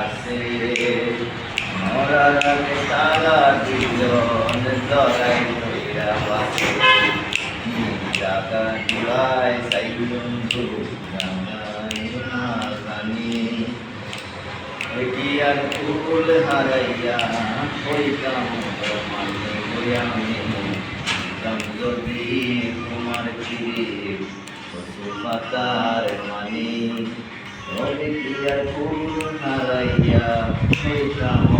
আছে মরার আগে তালা দুজন জড়াই ধইরা বাসে জাগা দিবাই সাই বন্ধু জানি আর ফুল হারাইয়া হইতাম মানে আমি যদি তোমার ফিরে পশু পাতার মানে আর ফুল হারাইয়া হইতাম